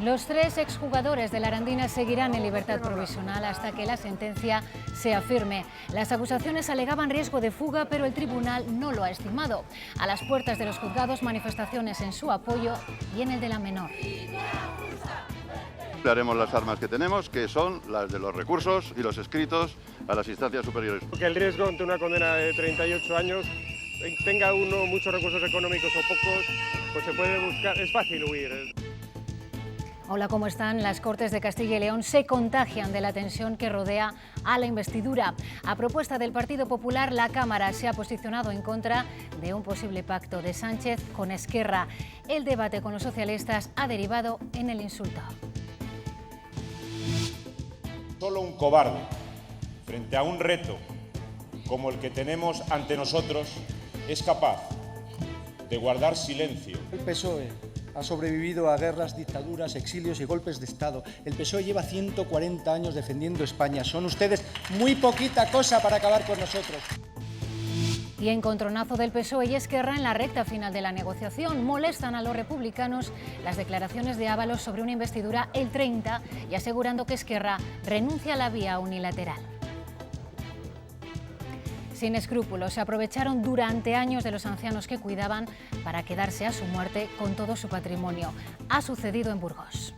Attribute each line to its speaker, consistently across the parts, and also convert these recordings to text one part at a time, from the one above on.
Speaker 1: Los tres exjugadores de la Arandina seguirán en libertad provisional hasta que la sentencia sea firme. Las acusaciones alegaban riesgo de fuga, pero el tribunal no lo ha estimado. A las puertas de los juzgados, manifestaciones en su apoyo y en el de la menor.
Speaker 2: Haremos las armas que tenemos, que son las de los recursos y los escritos a las instancias superiores.
Speaker 3: Que el riesgo ante una condena de 38 años, tenga uno muchos recursos económicos o pocos, pues se puede buscar, es fácil huir.
Speaker 1: Hola, ¿cómo están? Las Cortes de Castilla y León se contagian de la tensión que rodea a la investidura. A propuesta del Partido Popular, la Cámara se ha posicionado en contra de un posible pacto de Sánchez con Esquerra. El debate con los socialistas ha derivado en el insulto.
Speaker 4: Solo un cobarde, frente a un reto como el que tenemos ante nosotros, es capaz de guardar silencio.
Speaker 5: El PSOE ha sobrevivido a guerras, dictaduras, exilios y golpes de Estado. El PSOE lleva 140 años defendiendo España. Son ustedes muy poquita cosa para acabar con nosotros.
Speaker 1: Y encontronazo del PSOE y Esquerra en la recta final de la negociación. Molestan a los republicanos las declaraciones de Ábalos sobre una investidura el 30 y asegurando que Esquerra renuncia a la vía unilateral. Sin escrúpulos, se aprovecharon durante años de los ancianos que cuidaban para quedarse a su muerte con todo su patrimonio. Ha sucedido en Burgos.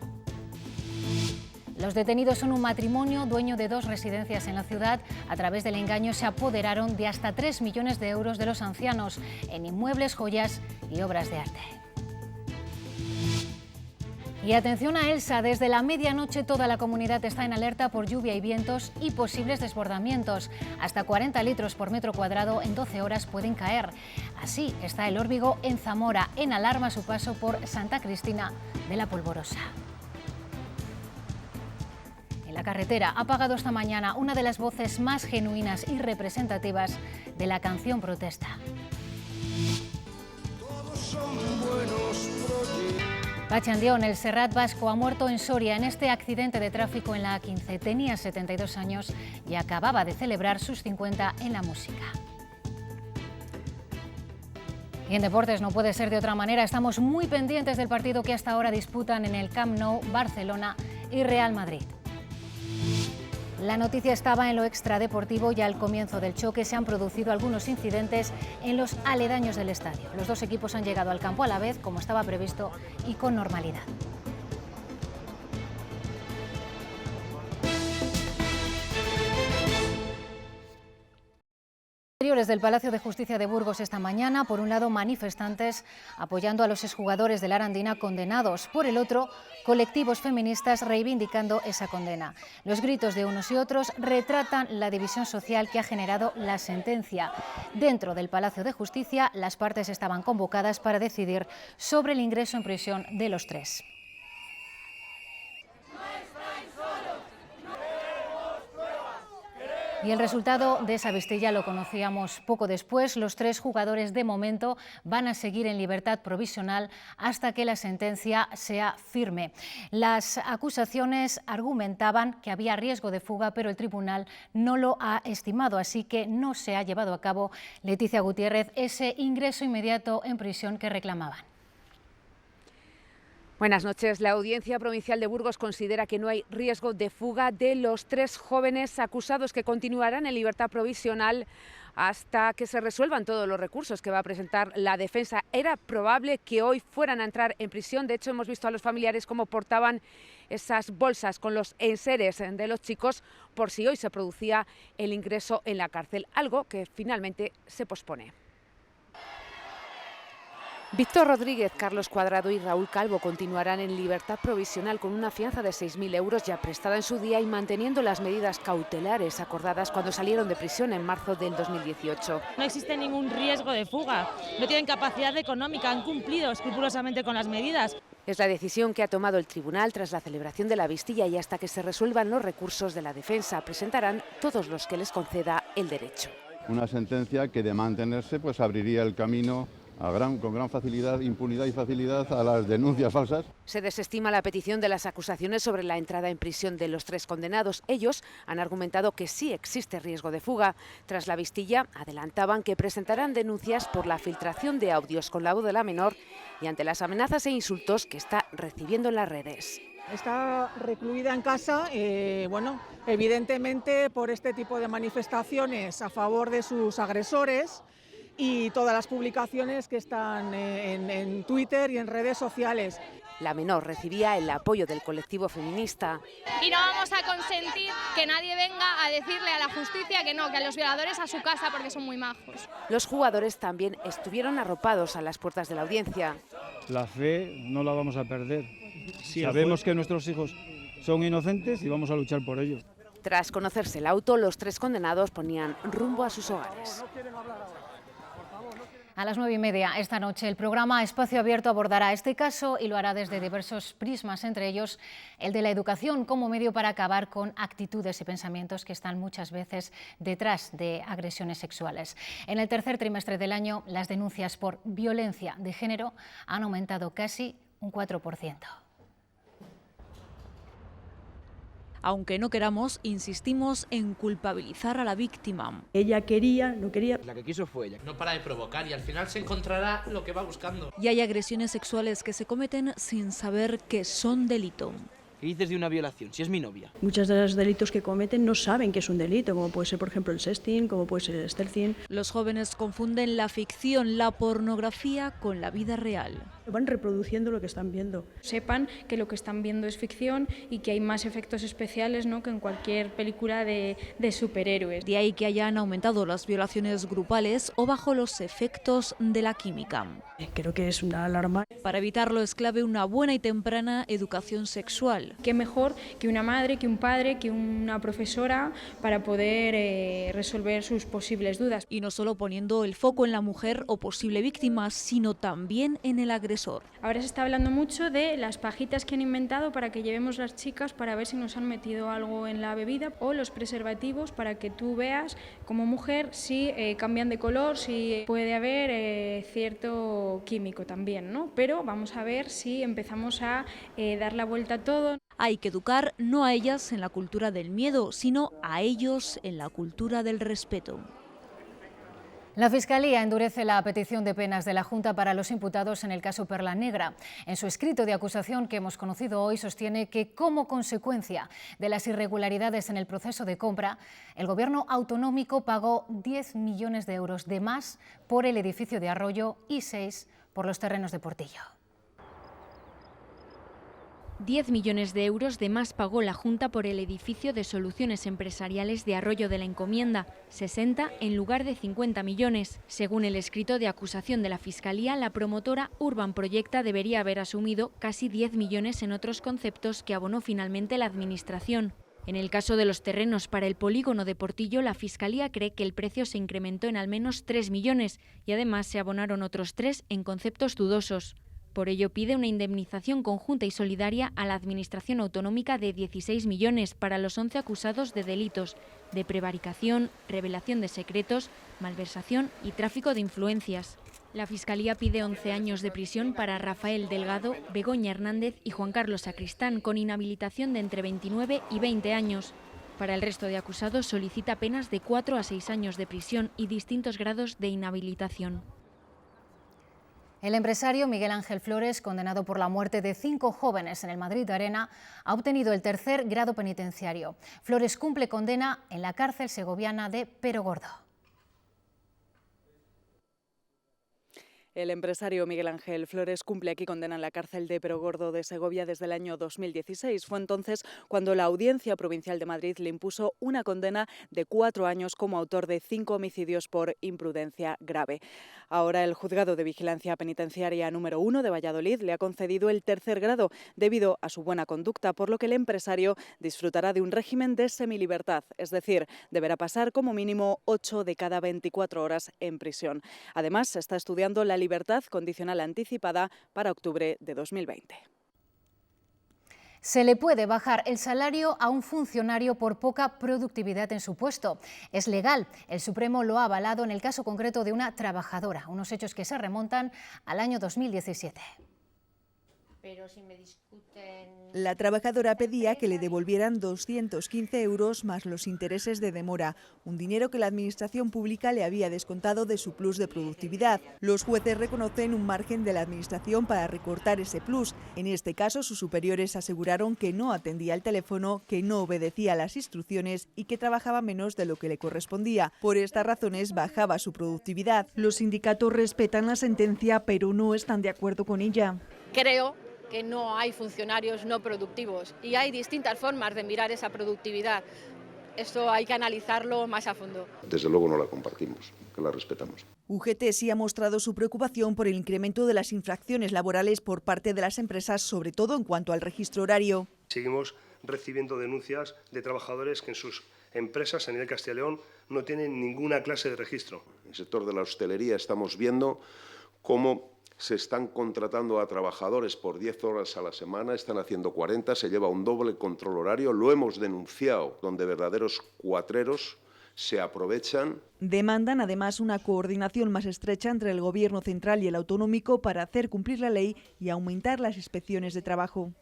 Speaker 1: Los detenidos son un matrimonio dueño de 2 residencias en la ciudad. A través del engaño se apoderaron de hasta 3 millones de euros de los ancianos en inmuebles, joyas y obras de arte. Y atención a Elsa, desde la medianoche toda la comunidad está en alerta por lluvia y vientos y posibles desbordamientos. Hasta 40 litros por metro cuadrado en 12 horas pueden caer. Así está el Órbigo en Zamora, en alarma a su paso por Santa Cristina de la Polvorosa. En la carretera ha apagado esta mañana una de las voces más genuinas y representativas de la canción protesta. Pachi Andión, el Serrat vasco, ha muerto en Soria en este accidente de tráfico en la A15. Tenía 72 años y acababa de celebrar sus 50 en la música. Y en deportes no puede ser de otra manera. Estamos muy pendientes del partido que hasta ahora disputan en el Camp Nou Barcelona y Real Madrid. La noticia estaba en lo extradeportivo y al comienzo del choque se han producido algunos incidentes en los aledaños del estadio. Los dos equipos han llegado al campo a la vez, como estaba previsto, y con normalidad. Del Palacio de Justicia de Burgos esta mañana, por un lado manifestantes apoyando a los exjugadores de la Arandina condenados, por el otro colectivos feministas reivindicando esa condena. Los gritos de unos y otros retratan la división social que ha generado la sentencia. Dentro del Palacio de Justicia, las partes estaban convocadas para decidir sobre el ingreso en prisión de los tres. Y el resultado de esa vistilla lo conocíamos poco después. Los 3 jugadores de momento van a seguir en libertad provisional hasta que la sentencia sea firme. Las acusaciones argumentaban que había riesgo de fuga, pero el tribunal no lo ha estimado, así que no se ha llevado a cabo, Leticia Gutiérrez, ese ingreso inmediato en prisión que reclamaban.
Speaker 6: Buenas noches. La Audiencia Provincial de Burgos considera que no hay riesgo de fuga de los 3 jóvenes acusados, que continuarán en libertad provisional hasta que se resuelvan todos los recursos que va a presentar la defensa. Era probable que hoy fueran a entrar en prisión. De hecho, hemos visto a los familiares cómo portaban esas bolsas con los enseres de los chicos por si hoy se producía el ingreso en la cárcel, algo que finalmente se pospone. Víctor Rodríguez, Carlos Cuadrado y Raúl Calvo continuarán en libertad provisional con una fianza de 6.000 euros ya prestada en su día y manteniendo las medidas cautelares acordadas cuando salieron de prisión en marzo del 2018.
Speaker 7: No existe ningún riesgo de fuga, no tienen capacidad económica, han cumplido escrupulosamente con las medidas.
Speaker 6: Es la decisión que ha tomado el tribunal tras la celebración de la vistilla y hasta que se resuelvan los recursos de la defensa. Presentarán todos los que les conceda el derecho.
Speaker 2: Una sentencia que de mantenerse pues abriría el camino con gran facilidad, impunidad y facilidad a las denuncias falsas.
Speaker 6: Se desestima la petición de las acusaciones sobre la entrada en prisión de los 3 condenados. Ellos han argumentado que sí existe riesgo de fuga. Tras la vistilla, adelantaban que presentarán denuncias por la filtración de audios con la voz de la menor y ante las amenazas e insultos que está recibiendo en las redes.
Speaker 8: Está recluida en casa, bueno, evidentemente por este tipo de manifestaciones a favor de sus agresores y todas las publicaciones que están en Twitter y en redes sociales.
Speaker 6: La menor recibía el apoyo del colectivo feminista.
Speaker 9: Y no vamos a consentir que nadie venga a decirle a la justicia que no, que a los violadores a su casa porque son muy majos.
Speaker 6: Los jugadores también estuvieron arropados a las puertas de la audiencia.
Speaker 10: La fe no la vamos a perder. Sabemos que nuestros hijos son inocentes y vamos a luchar por ellos.
Speaker 6: Tras conocerse el auto, los 3 condenados ponían rumbo a sus hogares.
Speaker 1: A las 9:30 esta noche el programa Espacio Abierto abordará este caso y lo hará desde diversos prismas, entre ellos el de la educación como medio para acabar con actitudes y pensamientos que están muchas veces detrás de agresiones sexuales. En el tercer trimestre del año, las denuncias por violencia de género han aumentado casi un 4%.
Speaker 11: Aunque no queramos, insistimos en culpabilizar a la víctima.
Speaker 12: Ella quería, no quería.
Speaker 13: La que quiso fue ella. No para de provocar y al final se encontrará lo que va buscando.
Speaker 11: Y hay agresiones sexuales que se cometen sin saber que son delito.
Speaker 13: ¿Qué dices de una violación? Si es mi novia.
Speaker 12: Muchos de los delitos que cometen no saben que es un delito, como puede ser, por ejemplo, el sexting, como puede ser el stealthing.
Speaker 11: Los jóvenes confunden la ficción, la pornografía con la vida real.
Speaker 12: Van reproduciendo lo que están viendo.
Speaker 14: Sepan que lo que están viendo es ficción y que hay más efectos especiales, ¿no?, que en cualquier película de superhéroes.
Speaker 11: De ahí que hayan aumentado las violaciones grupales o bajo los efectos de la química.
Speaker 12: Creo que es una alarma.
Speaker 11: Para evitarlo es clave una buena y temprana educación sexual.
Speaker 14: Qué mejor que una madre, que un padre, que una profesora para poder resolver sus posibles dudas.
Speaker 11: Y no solo poniendo el foco en la mujer o posible víctima, sino también en el agresor.
Speaker 14: Ahora se está hablando mucho de las pajitas que han inventado para que llevemos las chicas para ver si nos han metido algo en la bebida, o los preservativos para que tú veas como mujer si cambian de color, si puede haber cierto químico también, ¿no? Pero vamos a ver si empezamos a dar la vuelta a todo.
Speaker 11: Hay que educar no a ellas en la cultura del miedo, sino a ellos en la cultura del respeto.
Speaker 1: La Fiscalía endurece la petición de penas de la Junta para los imputados en el caso Perla Negra. En su escrito de acusación que hemos conocido hoy sostiene que como consecuencia de las irregularidades en el proceso de compra, el Gobierno autonómico pagó 10 millones de euros de más por el edificio de Arroyo y 6 por los terrenos de Portillo.
Speaker 15: 10 millones de euros de más pagó la Junta por el edificio de soluciones empresariales de Arroyo de la Encomienda, 60 en lugar de 50 millones. Según el escrito de acusación de la Fiscalía, la promotora Urban Proyecta debería haber asumido casi 10 millones en otros conceptos que abonó finalmente la Administración. En el caso de los terrenos para el polígono de Portillo, la Fiscalía cree que el precio se incrementó en al menos 3 millones y además se abonaron otros 3 en conceptos dudosos. Por ello pide una indemnización conjunta y solidaria a la Administración autonómica de 16 millones para los 11 acusados de delitos de prevaricación, revelación de secretos, malversación y tráfico de influencias. La Fiscalía pide 11 años de prisión para Rafael Delgado, Begoña Hernández y Juan Carlos Sacristán, con inhabilitación de entre 29 y 20 años. Para el resto de acusados solicita penas de 4 a 6 años de prisión y distintos grados de inhabilitación.
Speaker 1: El empresario Miguel Ángel Flores, condenado por la muerte de 5 jóvenes en el Madrid Arena, ha obtenido el tercer grado penitenciario. Flores cumple condena en la cárcel segoviana de Perogordo.
Speaker 16: El empresario Miguel Ángel Flores cumple aquí condena en la cárcel de Perogordo de Segovia desde el año 2016. Fue entonces cuando la Audiencia Provincial de Madrid le impuso una condena de 4 años como autor de 5 homicidios por imprudencia grave. Ahora el Juzgado de Vigilancia Penitenciaria número 1 de Valladolid le ha concedido el tercer grado debido a su buena conducta, por lo que el empresario disfrutará de un régimen de semilibertad, es decir, deberá pasar como mínimo 8 de cada 24 horas en prisión. Además, se está estudiando la libertad condicional anticipada para octubre de 2020.
Speaker 1: Se le puede bajar el salario a un funcionario por poca productividad en su puesto. Es legal. El Supremo lo ha avalado en el caso concreto de una trabajadora, unos hechos que se remontan al año 2017.
Speaker 17: pero si me discuten...
Speaker 18: La trabajadora pedía que le devolvieran 215 euros más los intereses de demora, un dinero que la Administración Pública le había descontado de su plus de productividad. Los jueces reconocen un margen de la Administración para recortar ese plus. En este caso, sus superiores aseguraron que no atendía el teléfono, que no obedecía las instrucciones y que trabajaba menos de lo que le correspondía. Por estas razones bajaba su productividad. Los sindicatos respetan la sentencia, pero no están de acuerdo con ella.
Speaker 19: Creo que no hay funcionarios no productivos y hay distintas formas de mirar esa productividad. Esto hay que analizarlo más a fondo.
Speaker 20: Desde luego no la compartimos, que la respetamos.
Speaker 18: UGT sí ha mostrado su preocupación por el incremento de las infracciones laborales por parte de las empresas, sobre todo en cuanto al registro horario.
Speaker 21: Seguimos recibiendo denuncias de trabajadores que en sus empresas a nivel Castilla y León no tienen ninguna clase de registro.
Speaker 20: En el sector de la hostelería estamos viendo cómo se están contratando a trabajadores por 10 horas a la semana, están haciendo 40, se lleva un doble control horario, lo hemos denunciado, donde verdaderos cuatreros se aprovechan.
Speaker 18: Demandan además una coordinación más estrecha entre el Gobierno central y el autonómico para hacer cumplir la ley y aumentar las inspecciones de trabajo.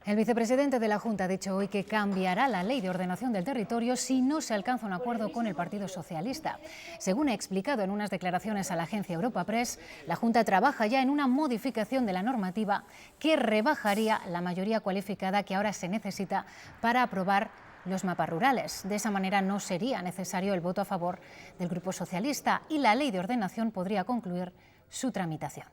Speaker 1: El vicepresidente de la Junta ha dicho hoy que cambiará la ley de ordenación del territorio si no se alcanza un acuerdo con el Partido Socialista. Según ha explicado en unas declaraciones a la agencia Europa Press, la Junta trabaja ya en una modificación de la normativa que rebajaría la mayoría cualificada que ahora se necesita para aprobar los mapas rurales. De esa manera no sería necesario el voto a favor del Grupo Socialista y la ley de ordenación podría concluir su tramitación.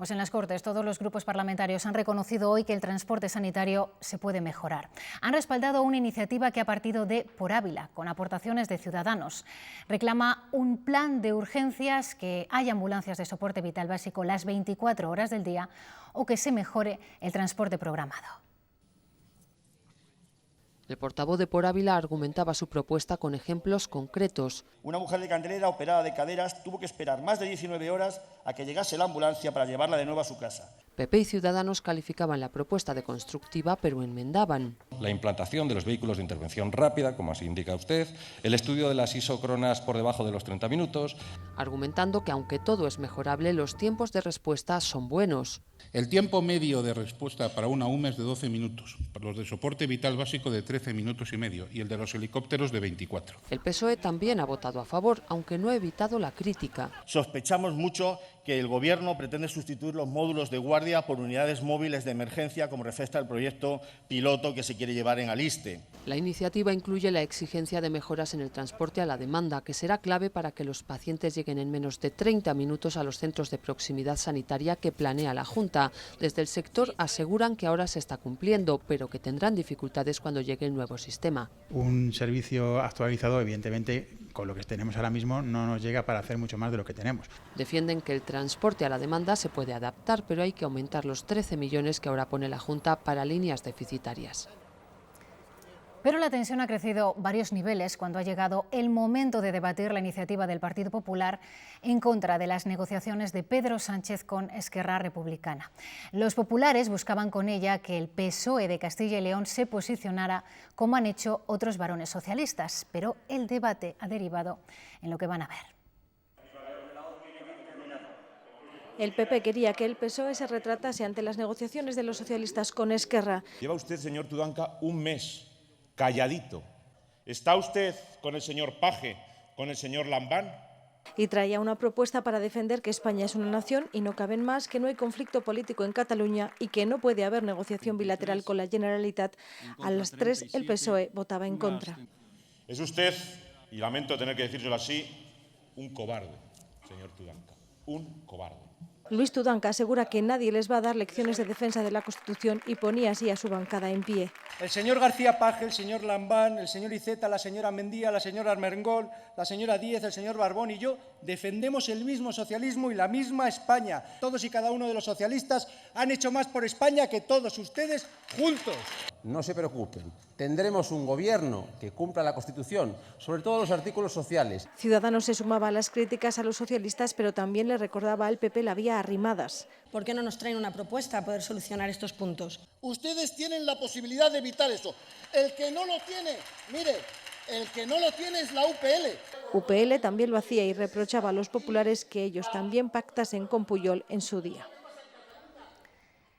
Speaker 1: Pues en las Cortes todos los grupos parlamentarios han reconocido hoy que el transporte sanitario se puede mejorar. Han respaldado una iniciativa que ha partido de Por Ávila, con aportaciones de Ciudadanos. Reclama un plan de urgencias, que haya ambulancias de soporte vital básico las 24 horas del día o que se mejore el transporte programado.
Speaker 22: El portavoz de Por Ávila argumentaba su propuesta con ejemplos concretos.
Speaker 23: Una mujer de Candelera operada de caderas tuvo que esperar más de 19 horas a que llegase la ambulancia para llevarla de nuevo a su casa.
Speaker 22: PP y Ciudadanos calificaban la propuesta de constructiva, pero enmendaban.
Speaker 24: La implantación de los vehículos de intervención rápida, como así indica usted, el estudio de las isócronas por debajo de los 30 minutos.
Speaker 22: Argumentando que aunque todo es mejorable, los tiempos de respuesta son buenos.
Speaker 25: El tiempo medio de respuesta para una UME es de 12 minutos, para los de soporte vital básico de 13 minutos y medio y el de los helicópteros de 24.
Speaker 22: El PSOE también ha votado a favor, aunque no ha evitado la crítica.
Speaker 23: Sospechamos mucho que el Gobierno pretende sustituir los módulos de guardia por unidades móviles de emergencia, como refleja el proyecto piloto que se quiere llevar en Aliste.
Speaker 22: La iniciativa incluye la exigencia de mejoras en el transporte a la demanda, que será clave para que los pacientes lleguen en menos de 30 minutos a los centros de proximidad sanitaria que planea la Junta. Desde el sector aseguran que ahora se está cumpliendo, pero que tendrán dificultades cuando llegue el nuevo sistema.
Speaker 26: Un servicio actualizado, evidentemente, con lo que tenemos ahora mismo, no nos llega para hacer mucho más de lo que tenemos.
Speaker 22: Defienden que el transporte a la demanda se puede adaptar, pero hay que aumentar los 13 millones que ahora pone la Junta para líneas deficitarias.
Speaker 1: Pero la tensión ha crecido varios niveles cuando ha llegado el momento de debatir la iniciativa del Partido Popular en contra de las negociaciones de Pedro Sánchez con Esquerra Republicana. Los populares buscaban con ella que el PSOE de Castilla y León se posicionara como han hecho otros varones socialistas, pero el debate ha derivado en lo que van a ver.
Speaker 27: El PP quería que el PSOE se retratase ante las negociaciones de los socialistas con Esquerra.
Speaker 4: Lleva usted, señor Tudanca, un mes calladito. ¿Está usted con el señor Page, con el señor Lambán?
Speaker 27: Y traía una propuesta para defender que España es una nación y no caben más, que no hay conflicto político en Cataluña y que no puede haber negociación bilateral con la Generalitat. A las 3 el PSOE votaba en contra.
Speaker 4: Es usted, y lamento tener que decírselo así, un cobarde, señor Tudanca, un cobarde.
Speaker 27: Luis Tudanca asegura que nadie les va a dar lecciones de defensa de la Constitución y ponía así a su bancada en pie.
Speaker 5: El señor García Page, el señor Lambán, el señor Iceta, la señora Mendía, la señora Armengol, la señora Díez, el señor Barbón y yo defendemos el mismo socialismo y la misma España. Todos y cada uno de los socialistas han hecho más por España que todos ustedes juntos.
Speaker 28: No se preocupen, tendremos un gobierno que cumpla la Constitución, sobre todo los artículos sociales.
Speaker 27: Ciudadanos se sumaba a las críticas a los socialistas, pero también le recordaba al PP la vía Arrimadas.
Speaker 29: ¿Por qué no nos traen una propuesta a poder solucionar estos puntos?
Speaker 30: Ustedes tienen la posibilidad de evitar eso. El que no lo tiene, mire,
Speaker 5: El que no lo tiene es la UPL.
Speaker 27: UPL también lo hacía y reprochaba a los populares que ellos también pactasen con Pujol en su día.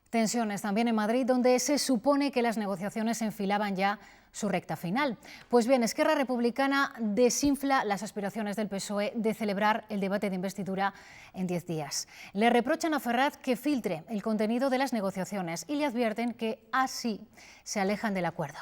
Speaker 1: Tensiones también en Madrid, donde se supone que las negociaciones enfilaban ya su recta final. Pues bien, Esquerra Republicana desinfla las aspiraciones del PSOE de celebrar el debate de investidura en 10 días. Le reprochan a Ferraz que filtre el contenido de las negociaciones y le advierten que así se alejan del acuerdo.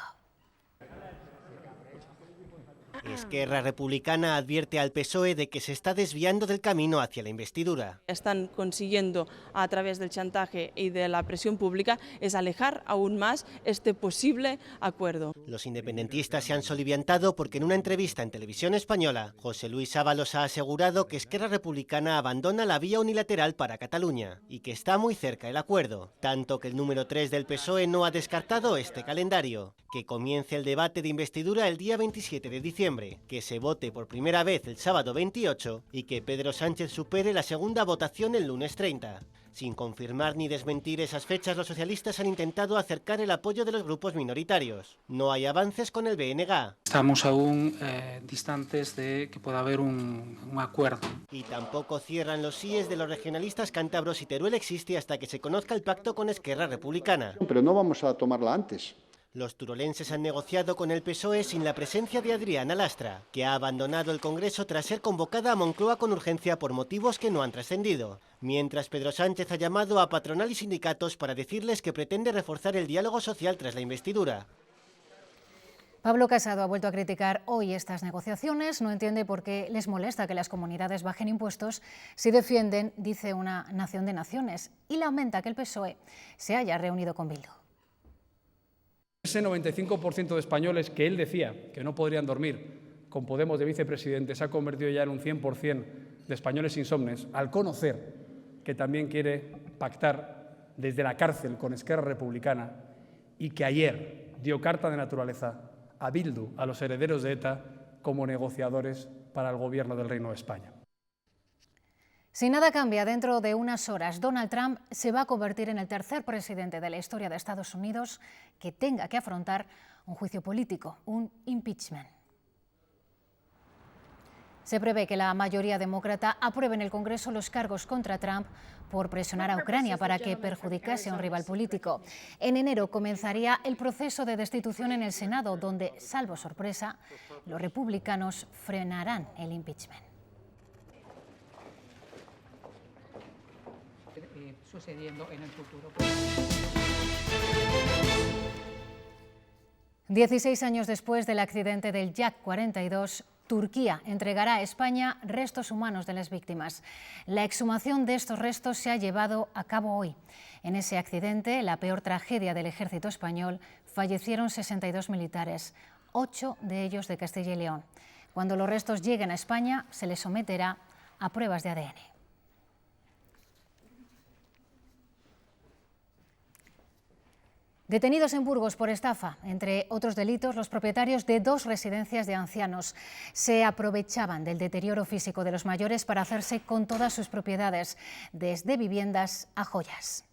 Speaker 2: Esquerra Republicana advierte al PSOE de que se está desviando del camino hacia la investidura.
Speaker 3: Están consiguiendo, a través del chantaje y de la presión pública, es alejar aún más este posible acuerdo.
Speaker 2: Los independentistas se han soliviantado porque en una entrevista en Televisión Española, José Luis Ábalos ha asegurado que Esquerra Republicana abandona la vía unilateral para Cataluña y que está muy cerca el acuerdo, tanto que el número 3 del PSOE no ha descartado este calendario, que comience el debate de investidura el día 27 de diciembre, que se vote por primera vez el sábado 28 y que Pedro Sánchez supere la segunda votación el lunes 30. Sin confirmar ni desmentir esas fechas, los socialistas han intentado acercar el apoyo de los grupos minoritarios. No hay avances con el BNG.
Speaker 6: Estamos aún distantes de que pueda haber un acuerdo.
Speaker 2: Y tampoco cierran los síes de los regionalistas cántabros y Teruel existe hasta que se conozca el pacto con Esquerra Republicana.
Speaker 7: Pero no vamos a tomarla antes.
Speaker 2: Los turolenses han negociado con el PSOE sin la presencia de Adriana Lastra, que ha abandonado el Congreso tras ser convocada a Moncloa con urgencia por motivos que no han trascendido. Mientras Pedro Sánchez ha llamado a patronal y sindicatos para decirles que pretende reforzar el diálogo social tras la investidura.
Speaker 1: Pablo Casado ha vuelto a criticar hoy estas negociaciones. No entiende por qué les molesta que las comunidades bajen impuestos si defienden, dice, una nación de naciones, y lamenta que el PSOE se haya reunido con Bildu.
Speaker 8: Ese 95% de españoles que él decía que no podrían dormir con Podemos de vicepresidente se ha convertido ya en un 100% de españoles insomnes al conocer que también quiere pactar desde la cárcel con Esquerra Republicana y que ayer dio carta de naturaleza a Bildu, a los herederos de ETA, como negociadores para el gobierno del Reino de España.
Speaker 1: Si nada cambia, dentro de unas horas, Donald Trump se va a convertir en el tercer presidente de la historia de Estados Unidos que tenga que afrontar un juicio político, un impeachment. Se prevé que la mayoría demócrata apruebe en el Congreso los cargos contra Trump por presionar a Ucrania para que perjudicase a un rival político. En enero comenzaría el proceso de destitución en el Senado, donde, salvo sorpresa, los republicanos frenarán el impeachment.
Speaker 9: Sucediendo en el futuro.
Speaker 1: 16 años después del accidente del Yak 42, Turquía entregará a España restos humanos de las víctimas. La exhumación de estos restos se ha llevado a cabo hoy. En ese accidente, la peor tragedia del ejército español, fallecieron 62 militares, 8 de ellos de Castilla y León. Cuando los restos lleguen a España, se les someterá a pruebas de ADN. Detenidos en Burgos por estafa, entre otros delitos, los propietarios de 2 residencias de ancianos se aprovechaban del deterioro físico de los mayores para hacerse con todas sus propiedades, desde viviendas a joyas.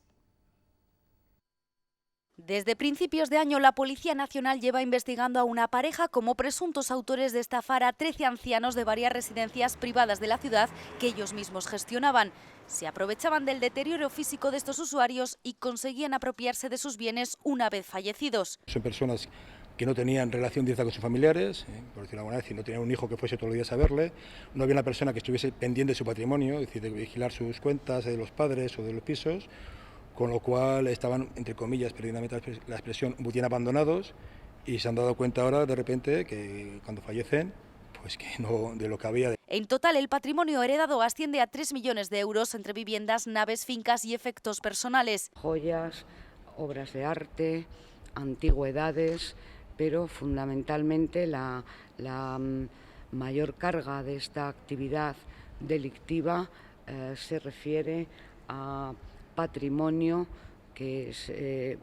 Speaker 10: Desde principios de año, la Policía Nacional lleva investigando a una pareja como presuntos autores de estafar a 13 ancianos de varias residencias privadas de la ciudad que ellos mismos gestionaban. Se aprovechaban del deterioro físico de estos usuarios y conseguían apropiarse de sus bienes una vez fallecidos.
Speaker 12: Son personas que no tenían relación directa con sus familiares, por decirlo alguna vez, y no tenían un hijo que fuese todos los días a verle, no había una persona que estuviese pendiente de su patrimonio, es decir, de vigilar sus cuentas de los padres o de los pisos, con lo cual estaban, entre comillas, perdidamente la expresión, bien abandonados, y se han dado cuenta ahora de repente que cuando fallecen, pues que no, de lo que había.
Speaker 10: En total, el patrimonio heredado asciende a 3 millones de euros entre viviendas, naves, fincas y efectos personales.
Speaker 13: Joyas, obras de arte, antigüedades, pero fundamentalmente la mayor carga de esta actividad delictiva se refiere a patrimonio, que es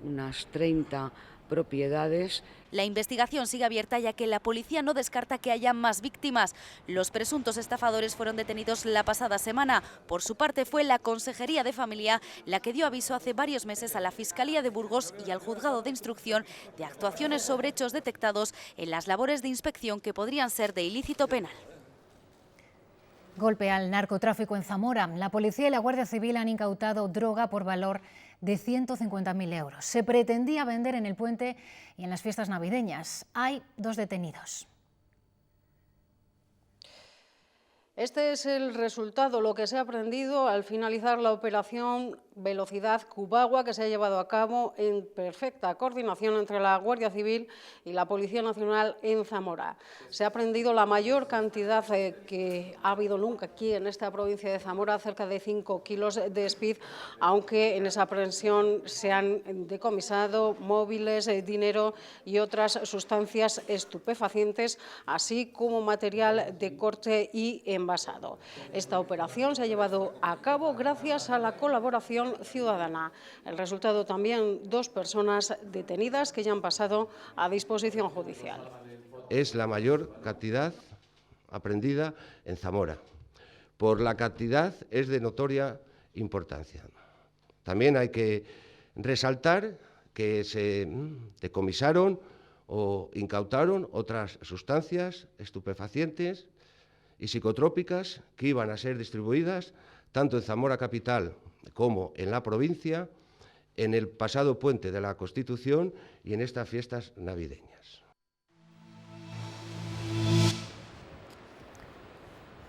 Speaker 13: unas 30 propiedades.
Speaker 10: La investigación sigue abierta ya que la policía no descarta que haya más víctimas. Los presuntos estafadores fueron detenidos la pasada semana. Por su parte, fue la Consejería de Familia la que dio aviso hace varios meses a la Fiscalía de Burgos y al Juzgado de Instrucción de actuaciones sobre hechos detectados en las labores de inspección que podrían ser de ilícito penal.
Speaker 1: Golpe al narcotráfico en Zamora. La policía y la Guardia Civil han incautado droga por valor de 150.000 euros. Se pretendía vender en el puente y en las fiestas navideñas. Hay 2 detenidos.
Speaker 11: Este es el resultado, lo que se ha aprendido al finalizar la operación Velocidad Cubagua, que se ha llevado a cabo en perfecta coordinación entre la Guardia Civil y la Policía Nacional en Zamora. Se ha aprehendido la mayor cantidad que ha habido nunca aquí en esta provincia de Zamora, cerca de 5 kilos de speed, aunque en esa aprehensión se han decomisado móviles, dinero y otras sustancias estupefacientes, así como material de corte y envasado. Esta operación se ha llevado a cabo gracias a la colaboración ciudadana. El resultado también 2 personas detenidas que ya han pasado a disposición judicial.
Speaker 14: Es la mayor cantidad aprehendida en Zamora. Por la cantidad es de notoria importancia. También hay que resaltar que se decomisaron o incautaron otras sustancias estupefacientes y psicotrópicas que iban a ser distribuidas tanto en Zamora capital como en la provincia, en el pasado puente de la Constitución y en estas fiestas navideñas.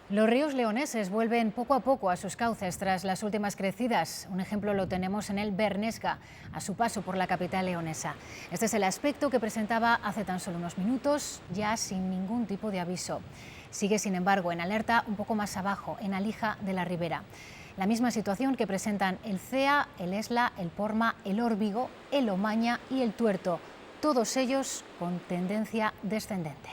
Speaker 1: Los ríos leoneses vuelven poco a poco a sus cauces tras las últimas crecidas. Un ejemplo lo tenemos en el Bernesga, a su paso por la capital leonesa. Este es el aspecto que presentaba hace tan solo unos minutos, ya sin ningún tipo de aviso. Sigue, sin embargo, en alerta un poco más abajo, en Alija de la Ribera. La misma situación que presentan el Cea, el Esla, el Porma, el Órbigo, el Omaña y el Tuerto, todos ellos con tendencia descendente.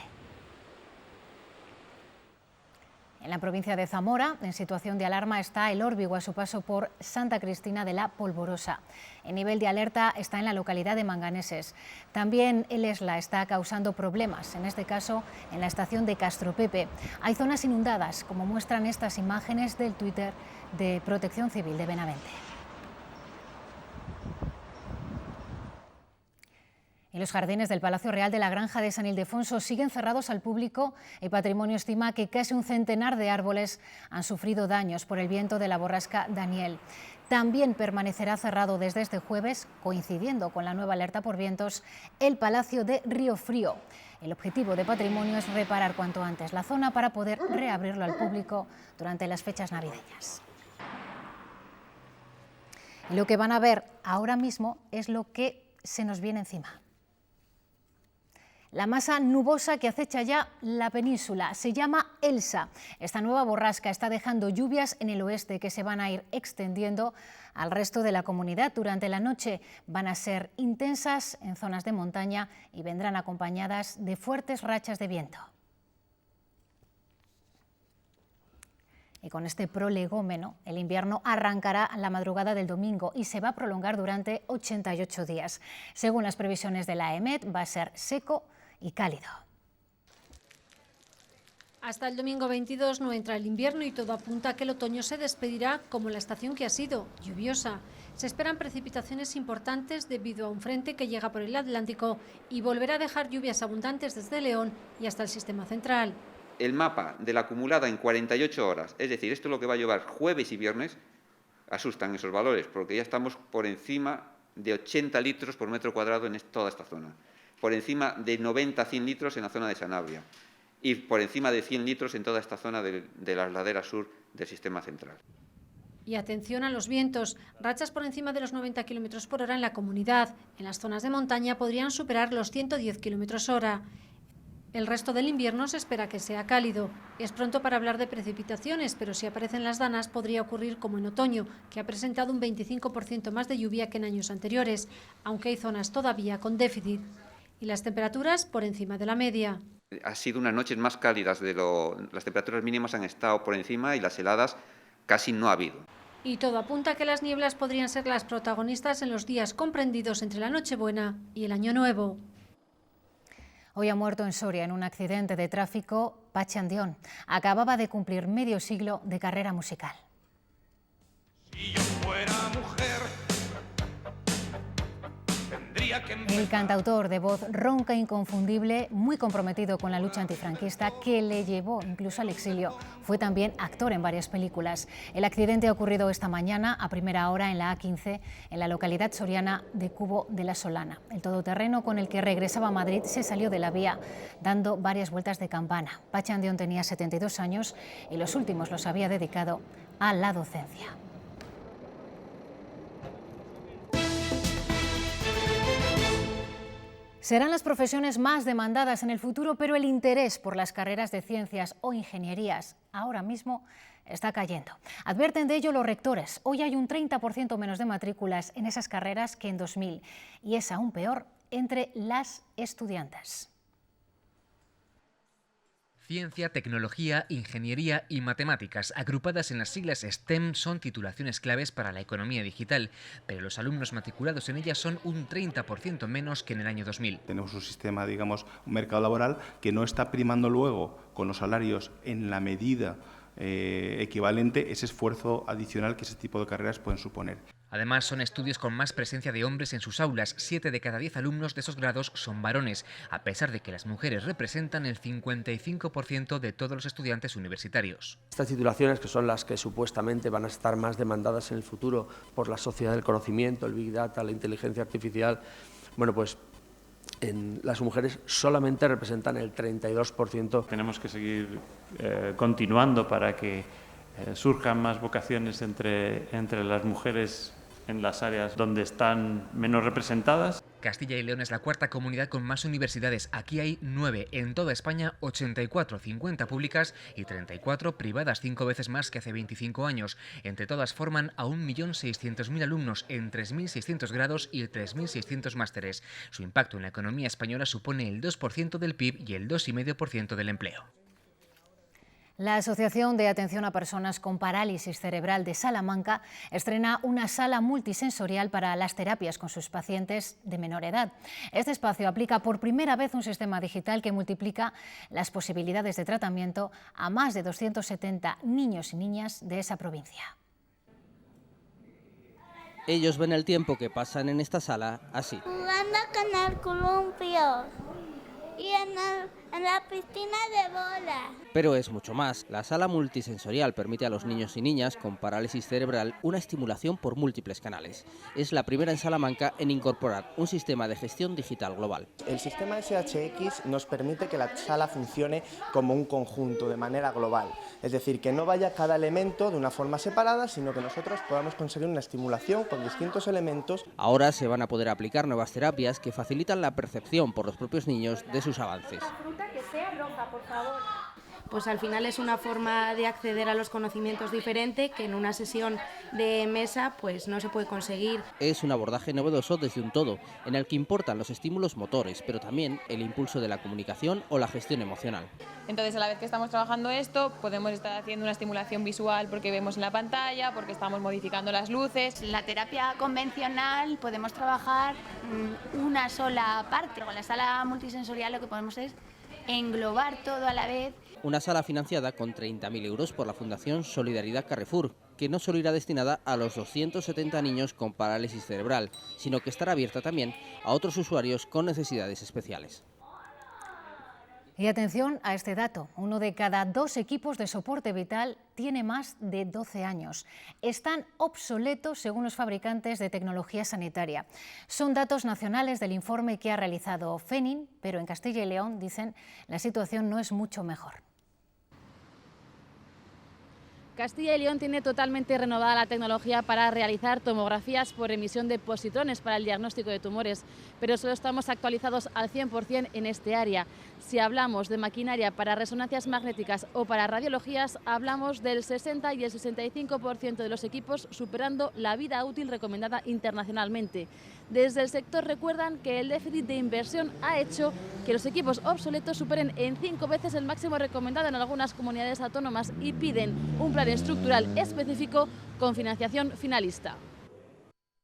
Speaker 1: En la provincia de Zamora, en situación de alarma, está el Órbigo a su paso por Santa Cristina de la Polvorosa. El nivel de alerta está en la localidad de Manganeses. También el Esla está causando problemas, en este caso en la estación de Castropepe. Hay zonas inundadas, como muestran estas imágenes del Twitter de Protección Civil de Benavente. Y los jardines del Palacio Real de la Granja de San Ildefonso siguen cerrados al público. El patrimonio estima que casi un centenar de árboles han sufrido daños por el viento de la borrasca Daniel. También permanecerá cerrado desde este jueves, coincidiendo con la nueva alerta por vientos, el Palacio de Río Frío. El objetivo de patrimonio es reparar cuanto antes la zona para poder reabrirlo al público durante las fechas navideñas. Y lo que van a ver ahora mismo es lo que se nos viene encima. La masa nubosa que acecha ya la península se llama Elsa. Esta nueva borrasca está dejando lluvias en el oeste que se van a ir extendiendo al resto de la comunidad. Durante la noche van a ser intensas en zonas de montaña y vendrán acompañadas de fuertes rachas de viento. Y con este prolegómeno, el invierno arrancará la madrugada del domingo y se va a prolongar durante 88 días. Según las previsiones de la EMET, va a ser seco y cálido.
Speaker 15: Hasta el domingo 22 no entra el invierno y todo apunta a que el otoño se despedirá como la estación que ha sido, lluviosa. Se esperan precipitaciones importantes debido a un frente que llega por el Atlántico y volverá a dejar lluvias abundantes desde León y hasta el sistema central.
Speaker 16: El mapa de la acumulada en 48 horas, es decir, esto es lo que va a llevar jueves y viernes, asustan esos valores, porque ya estamos por encima de 80 litros por metro cuadrado en toda esta zona, por encima de 90-100 litros en la zona de Sanabria y por encima de 100 litros en toda esta zona de las laderas sur del sistema central.
Speaker 15: Y atención a los vientos, rachas por encima de los 90 km por hora en la comunidad. En las zonas de montaña podrían superar los 110 km hora. El resto del invierno se espera que sea cálido. Es pronto para hablar de precipitaciones, pero si aparecen las danas podría ocurrir como en otoño, que ha presentado un 25% más de lluvia que en años anteriores, aunque hay zonas todavía con déficit. Y las temperaturas por encima de la media.
Speaker 16: Ha sido unas noches más cálidas, las temperaturas mínimas han estado por encima y las heladas casi no ha habido.
Speaker 15: Y todo apunta a que las nieblas podrían ser las protagonistas en los días comprendidos entre la Nochebuena y el Año Nuevo.
Speaker 1: Hoy ha muerto en Soria en un accidente de tráfico Pachi Andión. Acababa de cumplir medio siglo de carrera musical.
Speaker 17: Si yo fuera mujer, tendría que...
Speaker 1: El cantautor de voz ronca e inconfundible, muy comprometido con la lucha antifranquista, que le llevó incluso al exilio. Fue también actor en varias películas. El accidente ha ocurrido esta mañana a primera hora en la A15, en la localidad soriana de Cubo de la Solana. El todoterreno con el que regresaba a Madrid se salió de la vía, dando varias vueltas de campana. Pachi Andión tenía 72 años y los últimos los había dedicado a la docencia. Serán las profesiones más demandadas en el futuro, pero el interés por las carreras de ciencias o ingenierías ahora mismo está cayendo. Advierten de ello los rectores. Hoy hay un 30% menos de matrículas en esas carreras que en 2000 y es aún peor entre las estudiantes.
Speaker 18: Ciencia, tecnología, ingeniería y matemáticas, agrupadas en las siglas STEM, son titulaciones claves para la economía digital, pero los alumnos matriculados en ellas son un 30% menos que en el año 2000.
Speaker 19: Tenemos un sistema, digamos, un mercado laboral que no está primando luego con los salarios en la medida equivalente ese esfuerzo adicional que ese tipo de carreras pueden suponer.
Speaker 18: Además, son estudios con más presencia de hombres en sus aulas. 7 de cada 10 alumnos de esos grados son varones, a pesar de que las mujeres representan el 55% de todos los estudiantes universitarios.
Speaker 20: Estas titulaciones, que son las que supuestamente van a estar más demandadas en el futuro por la sociedad del conocimiento, el Big Data, la inteligencia artificial, bueno, pues las mujeres solamente representan el 32%.
Speaker 21: Tenemos que seguir continuando para que surjan más vocaciones entre las mujeres en las áreas donde están menos representadas.
Speaker 18: Castilla y León es la cuarta comunidad con más universidades. Aquí hay 9. En toda España, 84, 50 públicas y 34 privadas, 5 veces más que hace 25 años. Entre todas forman a 1.600.000 alumnos en 3.600 grados y 3.600 másteres. Su impacto en la economía española supone el 2% del PIB y el 2,5% del empleo.
Speaker 1: La Asociación de Atención a Personas con Parálisis Cerebral de Salamanca estrena una sala multisensorial para las terapias con sus pacientes de menor edad. Este espacio aplica por primera vez un sistema digital que multiplica las posibilidades de tratamiento a más de 270 niños y niñas de esa provincia.
Speaker 23: Ellos ven el tiempo que pasan en esta sala así.
Speaker 24: Jugando con el columpio y en la piscina de bola.
Speaker 23: Pero es mucho más. La sala multisensorial permite a los niños y niñas con parálisis cerebral una estimulación por múltiples canales. Es la primera en Salamanca en incorporar un sistema de gestión digital global.
Speaker 25: El sistema SHX nos permite que la sala funcione como un conjunto, de manera global. Es decir, que no vaya cada elemento de una forma separada, sino que nosotros podamos conseguir una estimulación con distintos elementos.
Speaker 23: Ahora se van a poder aplicar nuevas terapias que facilitan la percepción por los propios niños de sus avances.
Speaker 24: Que sea roja, por favor.
Speaker 26: Pues al final es una forma de acceder a los conocimientos diferente que en una sesión de mesa pues no se puede conseguir.
Speaker 23: Es un abordaje novedoso desde un todo, en el que importan los estímulos motores, pero también el impulso de la comunicación o la gestión emocional.
Speaker 30: Entonces, a la vez que estamos trabajando esto, podemos estar haciendo una estimulación visual porque vemos en la pantalla, porque estamos modificando las luces.
Speaker 31: La terapia convencional podemos trabajar una sola parte. Con la sala multisensorial lo que podemos es englobar todo a la vez.
Speaker 23: Una sala financiada con 30.000 euros por la Fundación Solidaridad Carrefour, que no solo irá destinada a los 270 niños con parálisis cerebral, sino que estará abierta también a otros usuarios con necesidades especiales.
Speaker 1: Y atención a este dato, 1 de cada 2 equipos de soporte vital tiene más de 12 años. Están obsoletos según los fabricantes de tecnología sanitaria. Son datos nacionales del informe que ha realizado FENIN, pero en Castilla y León, dicen, la situación no es mucho mejor.
Speaker 32: Castilla y León tiene totalmente renovada la tecnología para realizar tomografías por emisión de positrones para el diagnóstico de tumores, pero solo estamos actualizados al 100% en este área. Si hablamos de maquinaria para resonancias magnéticas o para radiologías, hablamos del 60 y el 65% de los equipos superando la vida útil recomendada internacionalmente. Desde el sector recuerdan que el déficit de inversión ha hecho que los equipos obsoletos superen en 5 veces el máximo recomendado en algunas comunidades autónomas y piden un plan estructural específico con financiación finalista.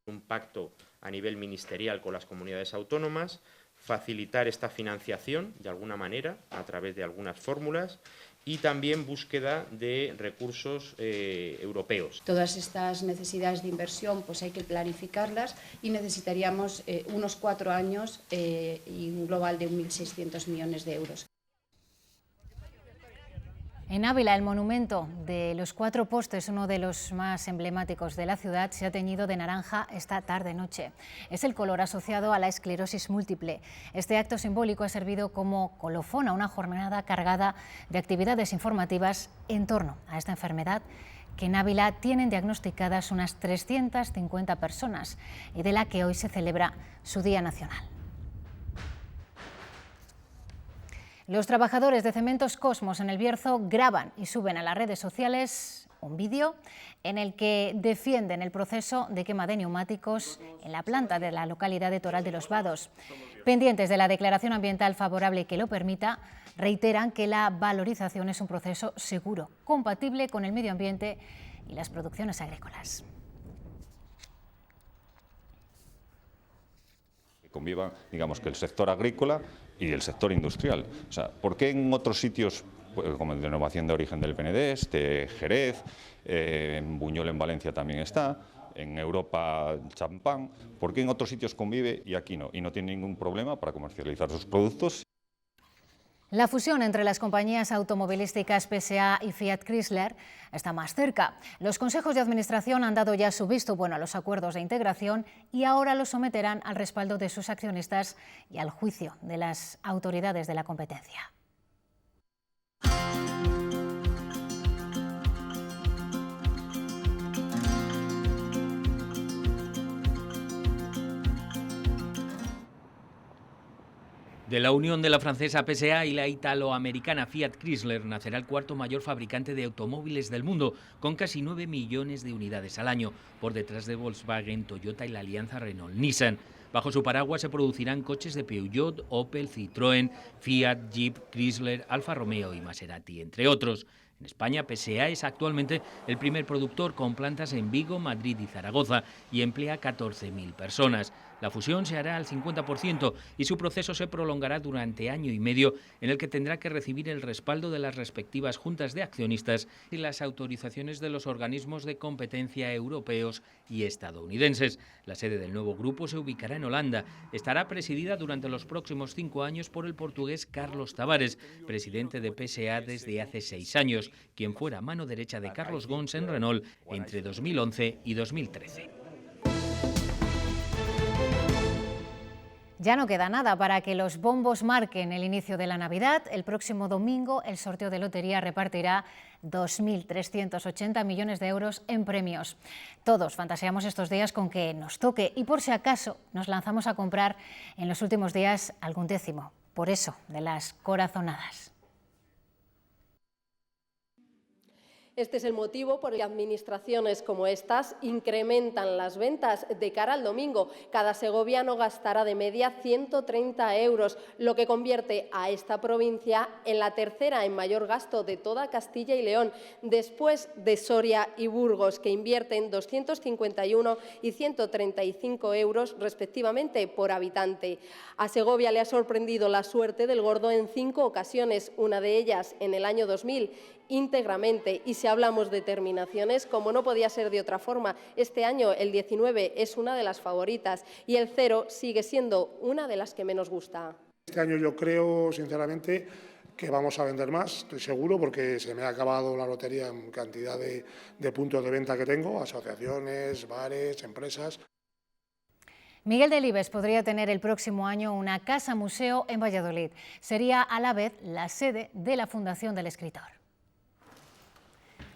Speaker 2: Un pacto a nivel ministerial con las comunidades autónomas, facilitar esta financiación de alguna manera a través de algunas fórmulas y también búsqueda de recursos europeos.
Speaker 3: Todas estas necesidades de inversión pues hay que planificarlas y necesitaríamos unos 4 años y un global de 1.600 millones de euros.
Speaker 1: En Ávila, el monumento de los 4 postes, uno de los más emblemáticos de la ciudad, se ha teñido de naranja esta tarde-noche. Es el color asociado a la esclerosis múltiple. Este acto simbólico ha servido como colofón a una jornada cargada de actividades informativas en torno a esta enfermedad, que en Ávila tienen diagnosticadas unas 350 personas y de la que hoy se celebra su Día Nacional. Los trabajadores de Cementos Cosmos en El Bierzo graban y suben a las redes sociales un vídeo en el que defienden el proceso de quema de neumáticos en la planta de la localidad de Toral de los Vados. Pendientes de la declaración ambiental favorable que lo permita, reiteran que la valorización es un proceso seguro, compatible con el medio ambiente y las producciones agrícolas.
Speaker 4: Convivan, digamos, que el sector agrícola y el sector industrial. O sea, ¿por qué en otros sitios, como el de Denominación de Origen del Penedés, de Jerez, en Buñol en Valencia también está, en Europa champán, ¿por qué en otros sitios convive y aquí no? Y no tiene ningún problema para comercializar sus productos.
Speaker 1: La fusión entre las compañías automovilísticas PSA y Fiat Chrysler está más cerca. Los consejos de administración han dado ya su visto bueno a los acuerdos de integración y ahora los someterán al respaldo de sus accionistas y al juicio de las autoridades de la competencia.
Speaker 5: De la unión de la francesa PSA y la italoamericana Fiat Chrysler nacerá el 4º mayor fabricante de automóviles del mundo, con casi 9 millones de unidades al año, por detrás de Volkswagen, Toyota y la alianza Renault-Nissan. Bajo su paraguas se producirán coches de Peugeot, Opel, Citroën, Fiat, Jeep, Chrysler, Alfa Romeo y Maserati, entre otros. En España, PSA es actualmente el primer productor con plantas en Vigo, Madrid y Zaragoza y emplea 14.000 personas. La fusión se hará al 50% y su proceso se prolongará durante año y medio, en el que tendrá que recibir el respaldo de las respectivas juntas de accionistas y las autorizaciones de los organismos de competencia europeos y estadounidenses. La sede del nuevo grupo se ubicará en Holanda. Estará presidida durante los próximos 5 años por el portugués Carlos Tavares, presidente de PSA desde hace 6 años, quien fuera mano derecha de Carlos Ghosn en Renault entre 2011 y 2013.
Speaker 1: Ya no queda nada para que los bombos marquen el inicio de la Navidad. El próximo domingo el sorteo de lotería repartirá 2.380 millones de euros en premios. Todos fantaseamos estos días con que nos toque y por si acaso nos lanzamos a comprar en los últimos días algún décimo. Por eso, de las corazonadas.
Speaker 6: Este es el motivo por el que administraciones como estas incrementan las ventas de cara al domingo. Cada segoviano gastará de media 130 euros, lo que convierte a esta provincia en la tercera en mayor gasto de toda Castilla y León, después de Soria y Burgos, que invierten 251 y 135 euros respectivamente por habitante. A Segovia le ha sorprendido la suerte del gordo en 5 ocasiones, una de ellas en el año 2000, íntegramente. Y si hablamos de terminaciones, como no podía ser de otra forma, este año el 19 es una de las favoritas y el 0 sigue siendo una de las que menos gusta.
Speaker 7: Este año yo creo, sinceramente, que vamos a vender más, estoy seguro, porque se me ha acabado la lotería en cantidad de puntos de venta que tengo, asociaciones, bares, empresas.
Speaker 1: Miguel Delibes podría tener el próximo año una casa-museo en Valladolid. Sería a la vez la sede de la Fundación del Escritor.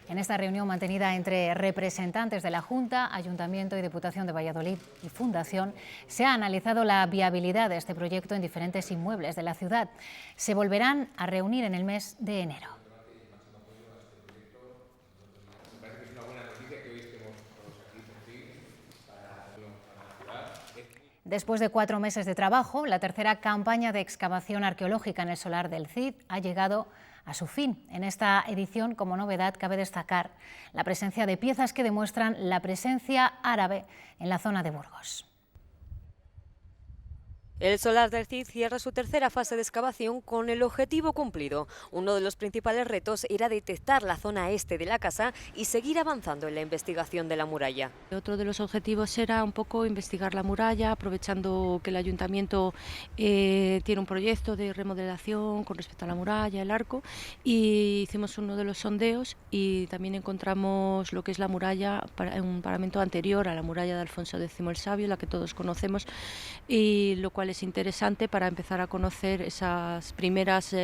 Speaker 1: En esta reunión mantenida entre representantes de la Junta, Ayuntamiento y Diputación de Valladolid y Fundación, se ha analizado la viabilidad de este proyecto en diferentes inmuebles de la ciudad. Se volverán a reunir en el mes de enero. Después de 4 meses de trabajo, la tercera campaña de excavación arqueológica en el solar del Cid ha llegado a su fin. En esta edición, como novedad, cabe destacar la presencia de piezas que demuestran la presencia árabe en la zona de Burgos.
Speaker 8: El solar del Cid cierra su tercera fase de excavación con el objetivo cumplido. Uno de los principales retos era detectar la zona este de la casa y seguir avanzando en la investigación de la muralla.
Speaker 9: Otro de los objetivos era un poco investigar la muralla, aprovechando que el ayuntamiento tiene un proyecto de remodelación con respecto a la muralla, el arco, y hicimos uno de los sondeos y también encontramos lo que es la muralla, un paramento anterior a la muralla de Alfonso X el Sabio, la que todos conocemos, y lo cual es interesante para empezar a conocer esas primeras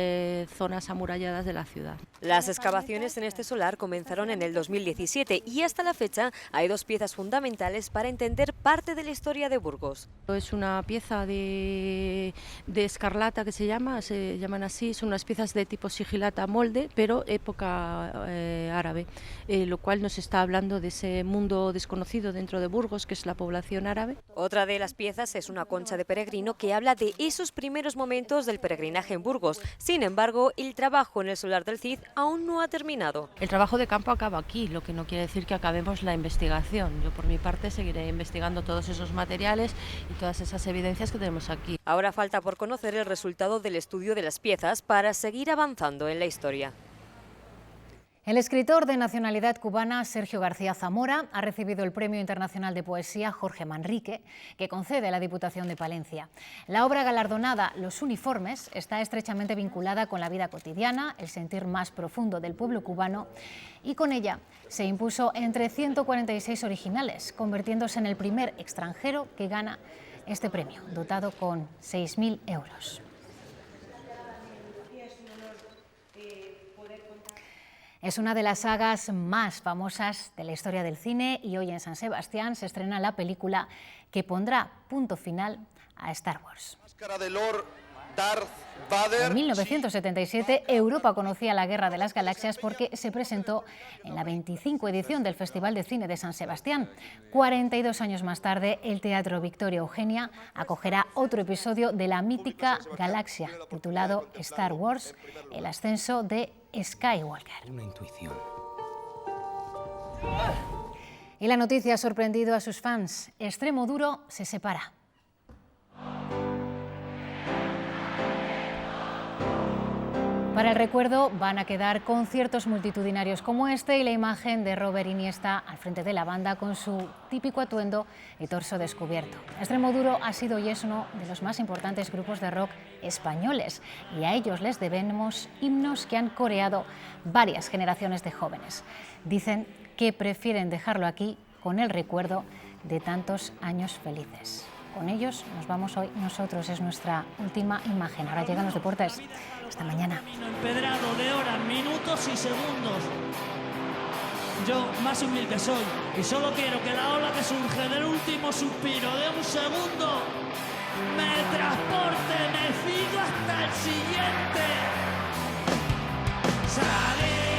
Speaker 9: zonas amuralladas de la ciudad.
Speaker 8: Las excavaciones en este solar comenzaron en el 2017 y hasta la fecha hay 2 piezas fundamentales para entender parte de la historia de Burgos.
Speaker 9: Es una pieza de escarlata que se llaman así, son unas piezas de tipo sigilata molde, pero época árabe, lo cual nos está hablando de ese mundo desconocido dentro de Burgos, que es la población árabe.
Speaker 8: Otra de las piezas es una concha de peregrino que habla de esos primeros momentos del peregrinaje en Burgos. Sin embargo, el trabajo en el solar del Cid aún no ha terminado.
Speaker 9: El trabajo de campo acaba aquí, lo que no quiere decir que acabemos la investigación. Yo por mi parte seguiré investigando todos esos materiales y todas esas evidencias que tenemos aquí.
Speaker 8: Ahora falta por conocer el resultado del estudio de las piezas para seguir avanzando en la historia.
Speaker 1: El escritor de nacionalidad cubana Sergio García Zamora ha recibido el Premio Internacional de Poesía Jorge Manrique, que concede la Diputación de Palencia. La obra galardonada Los uniformes está estrechamente vinculada con la vida cotidiana, el sentir más profundo del pueblo cubano, y con ella se impuso entre 146 originales, convirtiéndose en el primer extranjero que gana este premio, dotado con 6.000 euros. Es una de las sagas más famosas de la historia del cine y hoy en San Sebastián se estrena la película que pondrá punto final a Star Wars. En 1977, Europa conocía la Guerra de las Galaxias porque se presentó en la 25 edición del Festival de Cine de San Sebastián. 42 años más tarde, el Teatro Victoria Eugenia acogerá otro episodio de la mítica galaxia, titulado Star Wars, el ascenso de Skywalker.
Speaker 10: Una intuición.
Speaker 1: Y la noticia ha sorprendido a sus fans. Extremoduro se separa. Para el recuerdo van a quedar conciertos multitudinarios como este y la imagen de Robert Iniesta al frente de la banda con su típico atuendo y torso descubierto. Extremoduro ha sido y es uno de los más importantes grupos de rock españoles y a ellos les debemos himnos que han coreado varias generaciones de jóvenes. Dicen que prefieren dejarlo aquí con el recuerdo de tantos años felices. Con ellos nos vamos hoy nosotros, es nuestra última imagen. Ahora llegan los deportes. Hasta mañana.
Speaker 11: Empedrado de horas, minutos y segundos. Yo más humilde soy y solo quiero que la ola que surge del último suspiro de un segundo me transporte mecido hasta el siguiente. Sale.